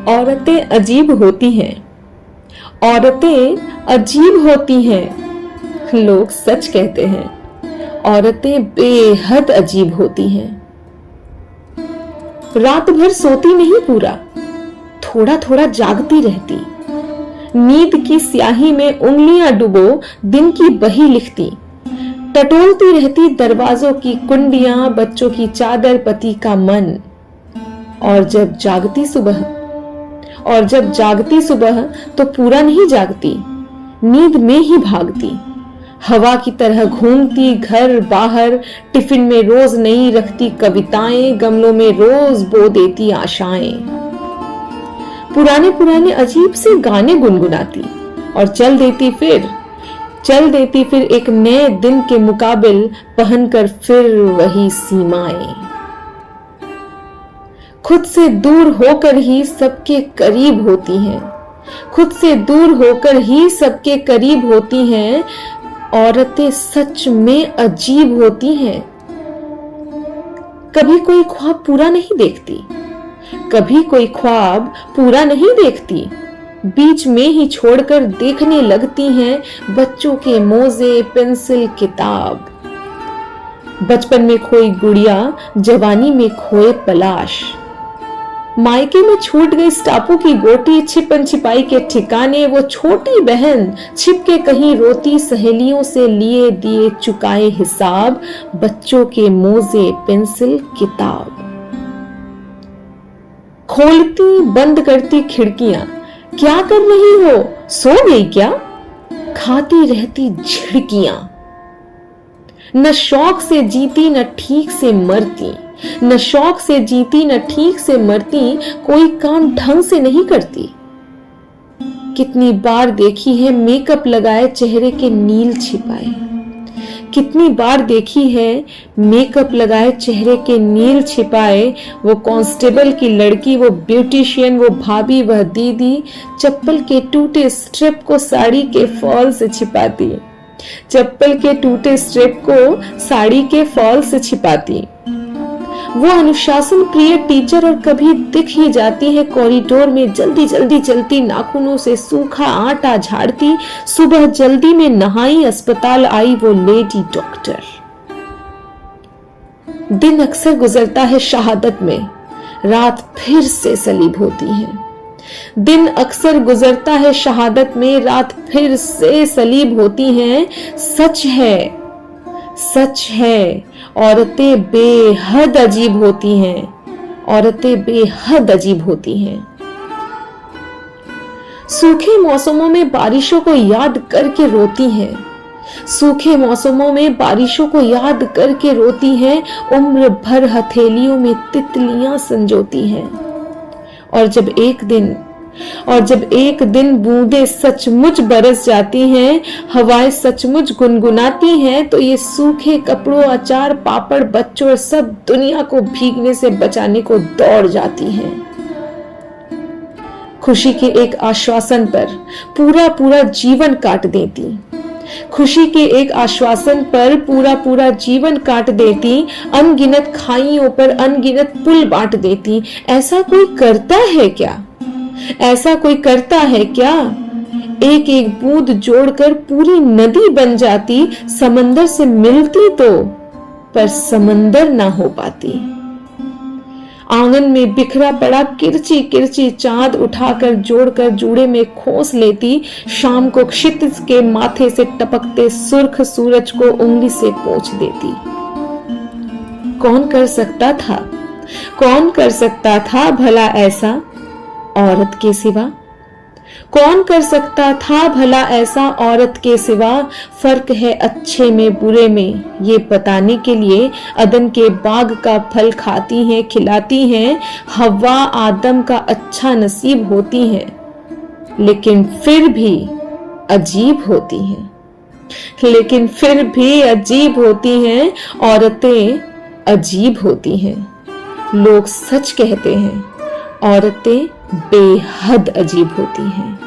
औरतें अजीब होती हैं, औरतें अजीब होती हैं। लोग सच कहते हैं, औरतें बेहद अजीब होती हैं। रात भर सोती नहीं पूरा, थोड़ा थोड़ा जागती रहती, नींद की स्याही में उंगलियां डुबो दिन की बही लिखती, टटोलती रहती दरवाजों की कुंडियां, बच्चों की चादर, पति का मन। और जब जागती सुबह तो पूरा नहीं जागती, नींद में ही भागती, हवा की तरह घूमती घर बाहर, टिफिन में रोज नई रखती कविताएं, गमलों में रोज बो देती आशाएं, पुराने पुराने अजीब से गाने गुनगुनाती और चल देती फिर एक नए दिन के मुकाबिल पहनकर फिर वही सीमाएं। खुद से दूर होकर ही सबके करीब होती हैं, खुद से दूर होकर ही सबके करीब होती हैं। औरतें सच में अजीब होती हैं। कभी कोई ख्वाब पूरा नहीं देखती, कभी कोई ख्वाब पूरा नहीं देखती, बीच में ही छोड़कर देखने लगती हैं बच्चों के मोजे, पेंसिल, किताब। बचपन में खोई गुड़िया, जवानी में खोए पलाश, मायके में छूट गई टापू की गोटी, छिपन छिपाई के ठिकाने वो छोटी बहन छिप के कहीं रोती, सहेलियों से लिए दिए चुकाए हिसाब, बच्चों के मोजे, पेंसिल, किताब। खोलती बंद करती खिड़कियां, क्या कर रही हो, सो गई क्या, खाती रहती झिड़कियां। न शौक से जीती न ठीक से मरती, न शौक से जीती न ठीक से मरती, कोई काम ढंग से नहीं करती। कितनी बार देखी है मेकअप लगाए चेहरे के नील छिपाए, कितनी बार देखी है मेकअप लगाए चेहरे के नील छिपाए। वो कांस्टेबल की लड़की, वो ब्यूटिशियन, वो भाभी, वह दीदी चप्पल के टूटे स्ट्रिप को साड़ी के फॉल से छिपाती, चप्पल के टूटे स्ट्रिप को साड़ी के फॉल से छिपाती। वो अनुशासन प्रिय टीचर और कभी दिख ही जाती है कॉरिडोर में जल्दी जल्दी चलती, नाखूनों से सूखा आटा झाड़ती। सुबह जल्दी में नहाई, अस्पताल आई वो लेडी डॉक्टर। दिन अक्सर गुजरता है शहादत में, रात फिर से सलीब होती है। दिन अक्सर गुजरता है शहादत में, रात फिर से सलीब होती हैं। सच है, औरतें बेहद अजीब होती हैं, औरतें बेहद अजीब होती हैं। सूखे मौसमों में बारिशों को याद करके रोती हैं, सूखे मौसमों में बारिशों को याद करके रोती हैं, उम्र भर हथेलियों में तितलियां संजोती हैं। और जब एक दिन बूंदें सचमुच बरस जाती हैं, हवाएं सचमुच गुनगुनाती हैं, तो ये सूखे कपड़ों, अचार, पापड़, बच्चों सब दुनिया को भीगने से बचाने को दौड़ जाती हैं। खुशी के एक आश्वासन पर पूरा जीवन काट देती, खुशी के एक आश्वासन पर पूरा जीवन काट देती, अनगिनत खाइयों पर अनगिनत पुल बांट देती। ऐसा कोई करता है क्या? ऐसा कोई करता है क्या? एक एक बूंद जोड़कर पूरी नदी बन जाती, समंदर से मिलती तो पर समंदर ना हो पाती। आंगन में बिखरा पड़ा किरची किरची चांद उठाकर जोड़कर जूड़े में खोस लेती, शाम को क्षितिज के माथे से टपकते सुर्ख सूरज को उंगली से पोंछ देती। कौन कर सकता था भला ऐसा औरत के सिवा? कौन कर सकता था भला ऐसा औरत के सिवा? फर्क है अच्छे में बुरे में, ये बताने के लिए अदन के बाग का फल खाती हैं, खिलाती हैं। हव्वा आदम का अच्छा नसीब होती हैं, लेकिन फिर भी अजीब होती हैं, लेकिन फिर भी अजीब होती हैं। औरतें अजीब होती हैं। लोग सच कहते हैं, औरतें बेहद अजीब होती हैं।